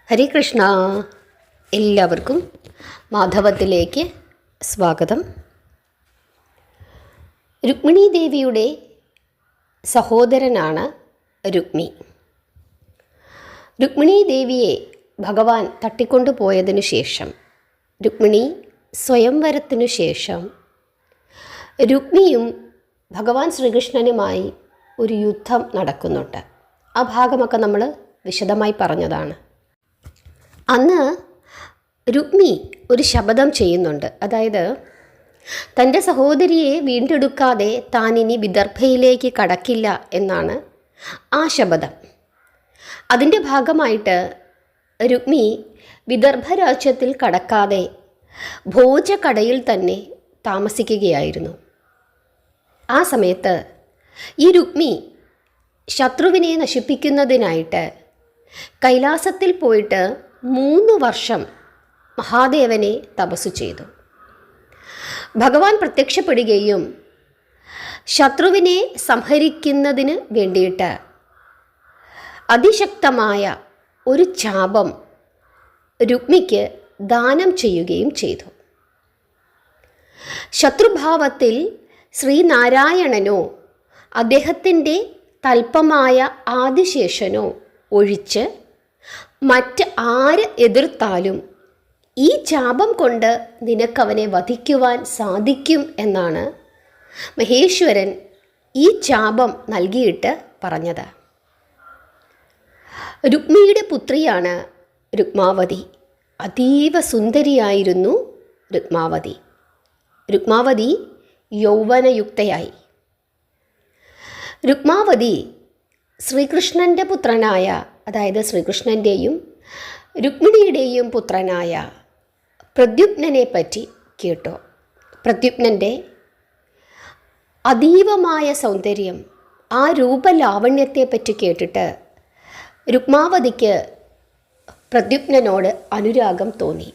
ഹരേ കൃഷ്ണ. എല്ലാവർക്കും മാധവത്തിലേക്ക് സ്വാഗതം. രുക്മിണി ദേവിയുടെ സഹോദരനാണ് രുക്മി. രുക്മിണി ദേവിയെ ഭഗവാൻ തട്ടിക്കൊണ്ടുപോയതിനു ശേഷം, രുക്മിണി സ്വയംവരത്തിനു ശേഷം രുക്മിയും ഭഗവാൻ ശ്രീകൃഷ്ണനുമായി ഒരു യുദ്ധം നടക്കുന്നുണ്ട്. ആ ഭാഗമൊക്കെ നമ്മൾ വിശദമായി പറഞ്ഞതാണ്. അന്ന് രുക്മി ഒരു ശപഥം ചെയ്യുന്നുണ്ട്. അതായത് തൻ്റെ സഹോദരിയെ വീണ്ടെടുക്കാതെ താൻ ഇനി വിദർഭയിലേക്ക് കടക്കില്ല എന്നാണ് ആ ശപഥം. അതിൻ്റെ ഭാഗമായിട്ട് രുക്മി വിദർഭ രാജ്യത്തിൽ കടക്കാതെ ഭോജകടയിൽ തന്നെ താമസിക്കുകയായിരുന്നു. ആ സമയത്ത് ഈ രുക്മി ശത്രുവിനെ നശിപ്പിക്കുന്നതിനായിട്ട് കൈലാസത്തിൽ പോയിട്ട് 3 വർഷം മഹാദേവനെ തപസ്സു ചെയ്തു. ഭഗവാൻ പ്രത്യക്ഷപ്പെടുകയും ശത്രുവിനെ സംഹരിക്കുന്നതിന് വേണ്ടിയിട്ട് അതിശക്തമായ ഒരു ശാപം രുക്മിക്ക് ദാനം ചെയ്യുകയും ചെയ്തു. ശത്രുഭാവത്തിൽ ശ്രീനാരായണനോ അദ്ദേഹത്തിൻ്റെ തൽപ്പമായ ആദിശേഷനോ ഒഴിച്ച് മറ്റ് ആര് എതിർത്താലും ഈ ശാപം കൊണ്ട് നിനക്കവനെ വധിക്കുവാൻ സാധിക്കും എന്നാണ് മഹേശ്വരൻ ഈ ശാപം നൽകിയിട്ട് പറഞ്ഞത്. രുക്മിയുടെ പുത്രിയാണ് രുക്മാവതി. അതീവ സുന്ദരിയായിരുന്നു രുക്മാവതി. രുക്മാവതി യൗവനയുക്തയായി. രുക്മാവതി ശ്രീകൃഷ്ണൻ്റെ പുത്രനായ, അതായത് ശ്രീകൃഷ്ണൻ്റെയും രുക്മിണിയുടെയും പുത്രനായ പ്രദ്യുമ്നനെ പറ്റി കേട്ടു. പ്രദ്യുമ്നൻ്റെ അതീവമായ സൗന്ദര്യം, ആ രൂപലാവണ്യത്തെ പറ്റി കേട്ടിട്ട് രുക്മാവതിക്ക് പ്രദ്യുമ്നനോട് അനുരാഗം തോന്നി.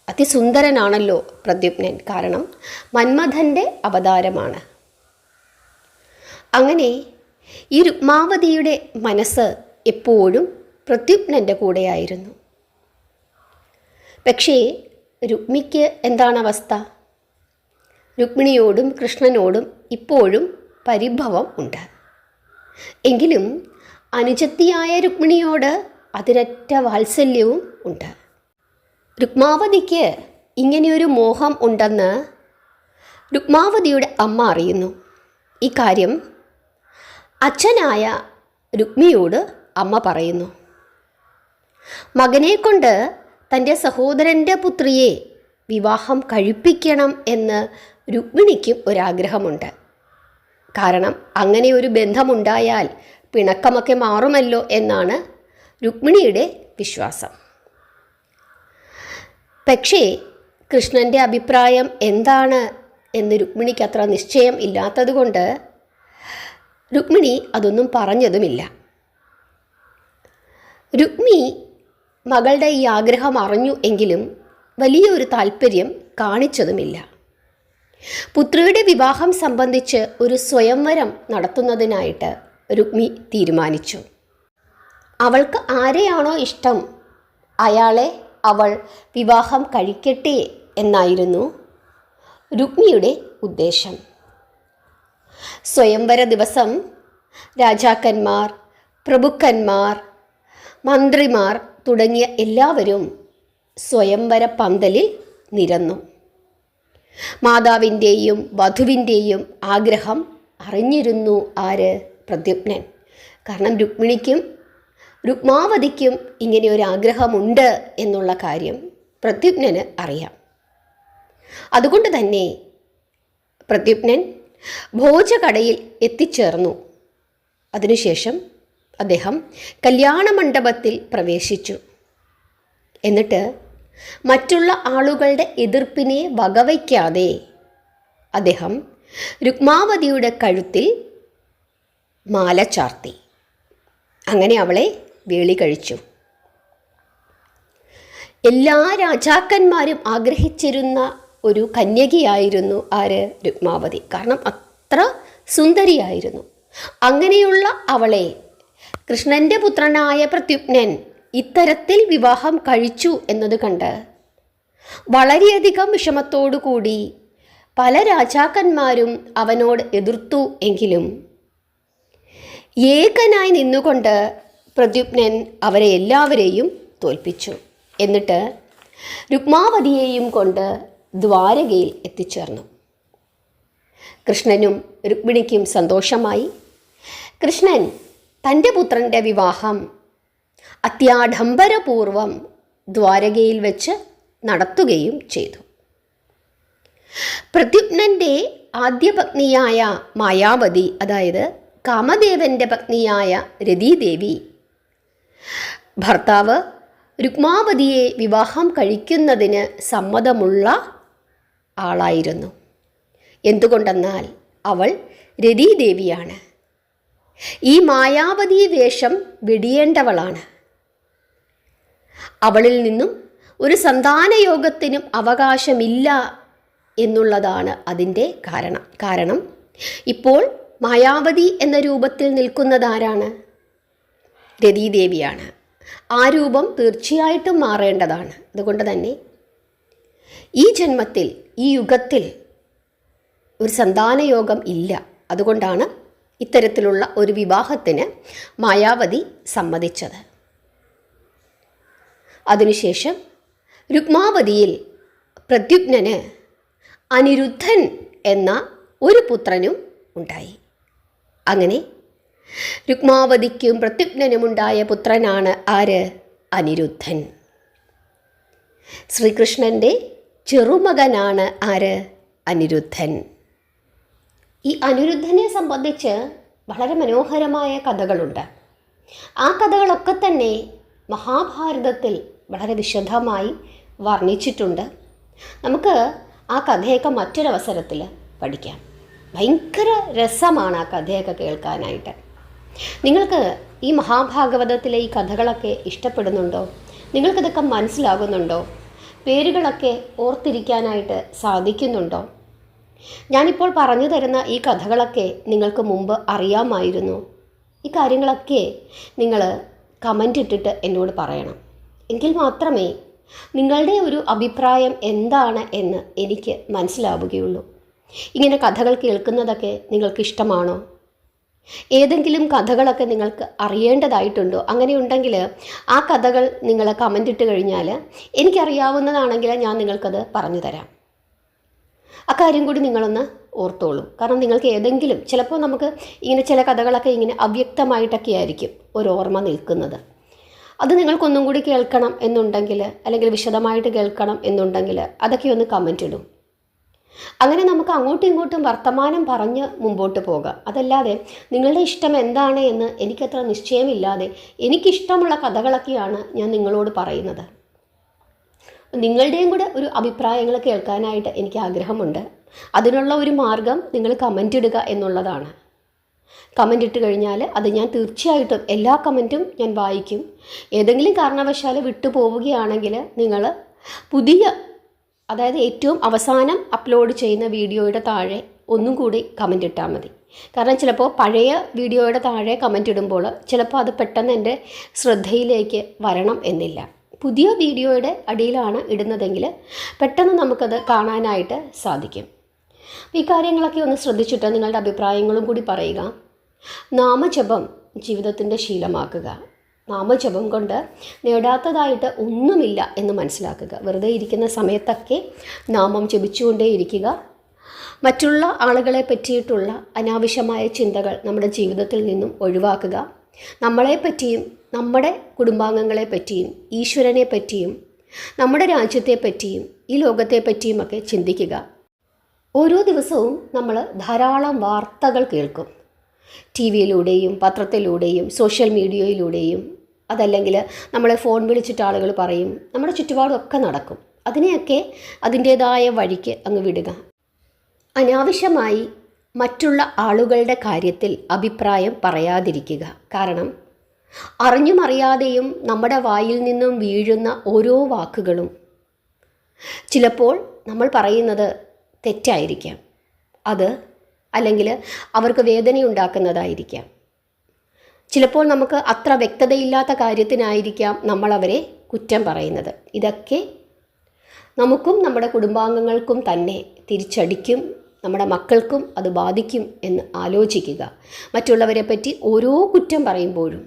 അതിസുന്ദരനാണല്ലോ പ്രദ്യുമ്നൻ, കാരണം മന്മഥൻ്റെ അവതാരമാണ്. അങ്ങനെ ഈ രുക്മാവതിയുടെ മനസ്സ് എപ്പോഴും പ്രദ്യുമ്നൻ്റെ കൂടെയായിരുന്നു. പക്ഷേ രുക്മിക്ക് എന്താണ് അവസ്ഥ? രുക്മിണിയോടും കൃഷ്ണനോടും ഇപ്പോഴും പരിഭവം ഉണ്ട്. എങ്കിലും അനുജത്തിയായ രുക്മിണിയോട് അതിരറ്റ വാത്സല്യവും ഉണ്ട്. രുക്മാവതിക്ക് ഇങ്ങനെയൊരു മോഹം ഉണ്ടെന്ന് രുക്മാവതിയുടെ അമ്മ അറിയുന്നു. ഈ കാര്യം അച്ഛനായ രുക്മിയോട് അമ്മ പറയുന്നു. മകനെ കൊണ്ട് തൻ്റെ സഹോദരൻ്റെ പുത്രിയെ വിവാഹം കഴിപ്പിക്കണം എന്ന് രുക്മിണിക്കും ഒരാഗ്രഹമുണ്ട്. കാരണം അങ്ങനെ ഒരു ബന്ധമുണ്ടായാൽ പിണക്കമൊക്കെ മാറുമല്ലോ എന്നാണ് രുക്മിണിയുടെ വിശ്വാസം. പക്ഷേ കൃഷ്ണൻ്റെ അഭിപ്രായം എന്താണ് എന്ന് രുക്മിണിക്ക് അത്ര നിശ്ചയം ഇല്ലാത്തതുകൊണ്ട് രുക്മിണി അതൊന്നും പറഞ്ഞതുമില്ല. രുക്മി മകളുടെ ഈ ആഗ്രഹം അറിഞ്ഞു എങ്കിലും വലിയൊരു താല്പര്യം കാണിച്ചതുമില്ല. പുത്രിയുടെ വിവാഹം സംബന്ധിച്ച് ഒരു സ്വയംവരം നടത്തുന്നതിനായിട്ട് രുക്മി തീരുമാനിച്ചു. അവൾക്ക് ആരെയാണോ ഇഷ്ടം അയാളെ അവൾ വിവാഹം കഴിക്കട്ടെ എന്നായിരുന്നു രുക്മിയുടെ ഉദ്ദേശം. സ്വയംവര ദിവസം രാജാക്കന്മാർ, പ്രഭുക്കന്മാർ, മന്ത്രിമാർ തുടങ്ങിയ എല്ലാവരും സ്വയംവര പന്തലിൽ നിരന്നു. മാതാവിൻ്റെയും വധുവിൻ്റെയും ആഗ്രഹം അറിഞ്ഞിരുന്നു ആര്? പ്രദ്യുമ്നൻ. കാരണം രുക്മിണിക്കും രുക്മാവതിക്കും ഇങ്ങനെ ഒരു ആഗ്രഹമുണ്ട് എന്നുള്ള കാര്യം പ്രദ്യുമ്നന് അറിയാം. അതുകൊണ്ട് തന്നെ പ്രദ്യുമ്നൻ ഭോജകടയിൽ എത്തിച്ചേർന്നു. അതിനുശേഷം അദ്ദേഹം കല്യാണമണ്ഡപത്തിൽ പ്രവേശിച്ചു. എന്നിട്ട് മറ്റുള്ള ആളുകളുടെ എതിർപ്പിനെ വകവയ്ക്കാതെ അദ്ദേഹം രുക്മാവതിയുടെ കഴുത്തിൽ മാല ചാർത്തി. അങ്ങനെ അവളെ വേളി കഴിച്ചു. എല്ലാ രാജാക്കന്മാരും ആഗ്രഹിച്ചിരുന്ന ഒരു കന്യകയായിരുന്നു ആര്? രുക്മാവതി. കാരണം അത്ര സുന്ദരിയായിരുന്നു. അങ്ങനെയുള്ള അവളെ കൃഷ്ണൻ്റെ പുത്രനായ പ്രദ്യുമ്നൻ ഇത്തരത്തിൽ വിവാഹം കഴിച്ചു എന്നത് കണ്ട് വളരെയധികം വിഷമത്തോടു കൂടി പല രാജാക്കന്മാരും അവനോട് എതിർത്തു എങ്കിലും ഏകനായി നിന്നുകൊണ്ട് പ്രദ്യുമ്നൻ അവരെ എല്ലാവരെയും തോൽപ്പിച്ചു. എന്നിട്ട് രുക്മാവതിയെയും കൊണ്ട് ദ്വാരകയിൽ എത്തിച്ചേർന്നു. കൃഷ്ണനും രുക്മിണിക്കും സന്തോഷമായി. കൃഷ്ണൻ തൻ്റെ പുത്രൻ്റെ വിവാഹം അത്യാഡംബരപൂർവം ദ്വാരകയിൽ വെച്ച് നടത്തുകയും ചെയ്തു. പ്രദ്യുമ്നൻ്റെ ആദ്യ പത്നിയായ മായാവതി, അതായത് കാമദേവൻ്റെ പത്നിയായ രതീദേവി, ഭർത്താവ് രുക്മാവതിയെ വിവാഹം കഴിക്കുന്നതിന് സമ്മതമുള്ള ആളായിരുന്നു. എന്തുകൊണ്ടെന്നാൽ അവൾ രതീദേവിയാണ്. ഈ മായാവതി വേഷം വെടിയേണ്ടവളാണ്. അവളിൽ നിന്നും ഒരു സന്താനയോഗത്തിനും അവകാശമില്ല എന്നുള്ളതാണ് അതിൻ്റെ കാരണം. ഇപ്പോൾ മായാവതി എന്ന രൂപത്തിൽ നിൽക്കുന്നതാരാണ്? രതീദേവിയാണ്. ആ രൂപം തീർച്ചയായിട്ടും മാറേണ്ടതാണ്. അതുകൊണ്ട് തന്നെ ഈ ജന്മത്തിൽ, ഈ യുഗത്തിൽ ഒരു സന്താനയോഗം ഇല്ല. അതുകൊണ്ടാണ് ഇത്തരത്തിലുള്ള ഒരു വിവാഹത്തിന് മായാവതി സമ്മതിച്ചത്. അതിനുശേഷം രുക്മാവതിയിൽ പ്രദ്യുമ്നന് അനിരുദ്ധൻ എന്ന ഒരു പുത്രനും ഉണ്ടായി. അങ്ങനെ രുക്മാവതിക്കും പ്രദ്യുമ്നനുമുണ്ടായ പുത്രനാണ് ആര്? അനിരുദ്ധൻ. ശ്രീകൃഷ്ണൻ്റെ ചെറുമകനാണ് ആര്? അനിരുദ്ധൻ. ഈ അനിരുദ്ധനെ സംബന്ധിച്ച് വളരെ മനോഹരമായ കഥകളുണ്ട്. ആ കഥകളൊക്കെ തന്നെ മഹാഭാരതത്തിൽ വളരെ വിശദമായി വർണ്ണിച്ചിട്ടുണ്ട്. നമുക്ക് ആ കഥയൊക്കെ മറ്റൊരവസരത്തിൽ പഠിക്കാം. ഭയങ്കര രസമാണ് ആ കഥയൊക്കെ കേൾക്കാനായിട്ട്. നിങ്ങൾക്ക് ഈ മഹാഭാഗവതത്തിലെ ഈ കഥകളൊക്കെ ഇഷ്ടപ്പെടുന്നുണ്ടോ? നിങ്ങൾക്കിതൊക്കെ മനസ്സിലാകുന്നുണ്ടോ? പേരുകളൊക്കെ ഓർത്തിരിക്കാനായിട്ട് സാധിക്കുന്നുണ്ടോ? ഞാനിപ്പോൾ പറഞ്ഞു തരുന്ന ഈ കഥകളൊക്കെ നിങ്ങൾക്ക് മുമ്പ് അറിയാമായിരുന്നു. ഈ കാര്യങ്ങളൊക്കെ നിങ്ങൾ കമൻ്റ് ഇട്ടിട്ട് എന്നോട് പറയണം. എങ്കിൽ മാത്രമേ നിങ്ങളുടെ ഒരു അഭിപ്രായം എന്താണ് എന്ന് എനിക്ക് മനസ്സിലാവുകയുള്ളൂ. ഇങ്ങനെ കഥകൾ കേൾക്കുന്നതൊക്കെ നിങ്ങൾക്ക് ഇഷ്ടമാണോ? ഏതെങ്കിലും കഥകളൊക്കെ നിങ്ങൾക്ക് അറിയേണ്ടതായിട്ടുണ്ടോ? അങ്ങനെയുണ്ടെങ്കിൽ ആ കഥകൾ നിങ്ങൾ കമൻ്റ് ഇട്ട് കഴിഞ്ഞാൽ എനിക്കറിയാവുന്നതാണെങ്കിൽ ഞാൻ നിങ്ങൾക്കത് പറഞ്ഞു തരാം. അക്കാര്യം കൂടി നിങ്ങളൊന്ന് ഓർത്തോളൂ. കാരണം നിങ്ങൾക്ക് ഏതെങ്കിലും, ചിലപ്പോൾ നമുക്ക് ഇങ്ങനെ ചില കഥകളൊക്കെ ഇങ്ങനെ അവ്യക്തമായിട്ടൊക്കെ ആയിരിക്കും ഒരു ഓർമ്മ നിൽക്കുന്നത്. അത് നിങ്ങൾക്കൊന്നും കൂടി കേൾക്കണം എന്നുണ്ടെങ്കിൽ, അല്ലെങ്കിൽ വിശദമായിട്ട് കേൾക്കണം എന്നുണ്ടെങ്കിൽ അതൊക്കെ ഒന്ന് കമൻ്റ് ഇടും. അങ്ങനെ നമുക്ക് അങ്ങോട്ടും ഇങ്ങോട്ടും വർത്തമാനം പറഞ്ഞ് മുമ്പോട്ട് പോകാം. അതല്ലാതെ നിങ്ങളുടെ ഇഷ്ടം എന്താണ് എന്ന് എനിക്കത്ര നിശ്ചയമില്ലാതെ എനിക്കിഷ്ടമുള്ള കഥകളൊക്കെയാണ് ഞാൻ നിങ്ങളോട് പറയുന്നത്. നിങ്ങളുടെയും കൂടെ ഒരു അഭിപ്രായങ്ങൾ കേൾക്കാനായിട്ട് എനിക്ക് ആഗ്രഹമുണ്ട്. അതിനുള്ള ഒരു മാർഗം നിങ്ങൾ കമൻ്റ് ഇടുക എന്നുള്ളതാണ്. കമൻ്റ് ഇട്ട് കഴിഞ്ഞാൽ അത് ഞാൻ തീർച്ചയായിട്ടും എല്ലാ കമൻറ്റും ഞാൻ വായിക്കും. ഏതെങ്കിലും കാരണവശാൽ വിട്ടു പോവുകയാണെങ്കിൽ നിങ്ങൾ പുതിയ, അതായത് ഏറ്റവും അവസാനം അപ്ലോഡ് ചെയ്യുന്ന വീഡിയോയുടെ താഴെ ഒന്നും കൂടി കമൻ്റ് ഇട്ടാൽ മതി. കാരണം ചിലപ്പോൾ പഴയ വീഡിയോയുടെ താഴെ കമൻ്റ് ഇടുമ്പോൾ ചിലപ്പോൾ അത് പെട്ടെന്ന് എൻ്റെ ശ്രദ്ധയിലേക്ക് വരണം എന്നില്ല. പുതിയ വീഡിയോയുടെ അടിയിലാണ് ഇടുന്നതെങ്കിൽ പെട്ടെന്ന് നമുക്കത് കാണാനായിട്ട് സാധിക്കും. ഈ കാര്യങ്ങളൊക്കെ ഒന്ന് ശ്രദ്ധിച്ചിട്ട് നിങ്ങളുടെ അഭിപ്രായങ്ങളും കൂടി പറയുക. നാമജപം ജീവിതത്തിൻ്റെ ശീലമാക്കുക. നാമജപം കൊണ്ട് നേടാത്തതായിട്ട് ഒന്നുമില്ല എന്ന് മനസ്സിലാക്കുക. വെറുതെ ഇരിക്കുന്ന സമയത്തൊക്കെ നാമം ജപിച്ചുകൊണ്ടേ ഇരിക്കുക. മറ്റുള്ള ആളുകളെ പറ്റിയിട്ടുള്ള അനാവശ്യമായ ചിന്തകൾ നമ്മുടെ ജീവിതത്തിൽ നിന്നും ഒഴിവാക്കുക. നമ്മളെപ്പറ്റിയും നമ്മുടെ കുടുംബാംഗങ്ങളെ പറ്റിയും ഈശ്വരനെ പറ്റിയും നമ്മുടെ രാജ്യത്തെ പറ്റിയും ഈ ലോകത്തെ പറ്റിയുമൊക്കെ ചിന്തിക്കുക. ഓരോ ദിവസവും നമ്മൾ ധാരാളം വാർത്തകൾ കേൾക്കും. ടി വിയിലൂടെയും പത്രത്തിലൂടെയും സോഷ്യൽ മീഡിയയിലൂടെയും. അതല്ലെങ്കിൽ നമ്മളെ ഫോൺ വിളിച്ചിട്ട് ആളുകൾ പറയും. നമ്മുടെ ചുറ്റുപാടൊക്കെ നടക്കും. അതിനെയൊക്കെ അതിൻ്റേതായ വഴിക്ക് അങ്ങ് വിടുക. അനാവശ്യമായി മറ്റുള്ള ആളുകളുടെ കാര്യത്തിൽ അഭിപ്രായം പറയാതിരിക്കുക. കാരണം അറിഞ്ഞും അറിയാതെയും നമ്മുടെ വായിൽ നിന്നും വീഴുന്ന ഓരോ വാക്കുകളും ചിലപ്പോൾ നമ്മൾ പറയുന്നത് തെറ്റായിരിക്കാം. അത് അല്ലെങ്കിൽ അവർക്ക് വേദനയുണ്ടാക്കുന്നതായിരിക്കാം. ചിലപ്പോൾ നമുക്ക് അത്ര വ്യക്തതയില്ലാത്ത കാര്യത്തിനായിരിക്കാം നമ്മളവരെ കുറ്റം പറയുന്നത്. ഇതൊക്കെ നമുക്കും നമ്മുടെ കുടുംബാംഗങ്ങൾക്കും തന്നെ തിരിച്ചടിക്കും, നമ്മുടെ മക്കൾക്കും അത് ബാധിക്കും എന്ന് ആലോചിക്കുക. മറ്റുള്ളവരെ പറ്റി ഓരോ കുറ്റം പറയുമ്പോഴും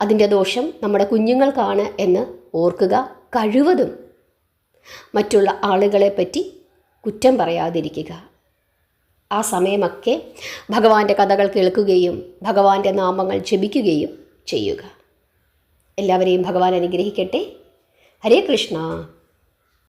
അതിൻ്റെ ദോഷം നമ്മുടെ കുഞ്ഞുങ്ങൾക്കാണ് എന്ന് ഓർക്കുക. കഴിവതും മറ്റുള്ള ആളുകളെ പറ്റി കുറ്റം പറയാതിരിക്കുക. ആ സമയമൊക്കെ ഭഗവാന്റെ കഥകൾ കേൾക്കുകയും ഭഗവാന്റെ നാമങ്ങൾ ജപിക്കുകയും ചെയ്യുക. എല്ലാവരെയും ഭഗവാൻ അനുഗ്രഹിക്കട്ടെ. ഹരേ കൃഷ്ണ.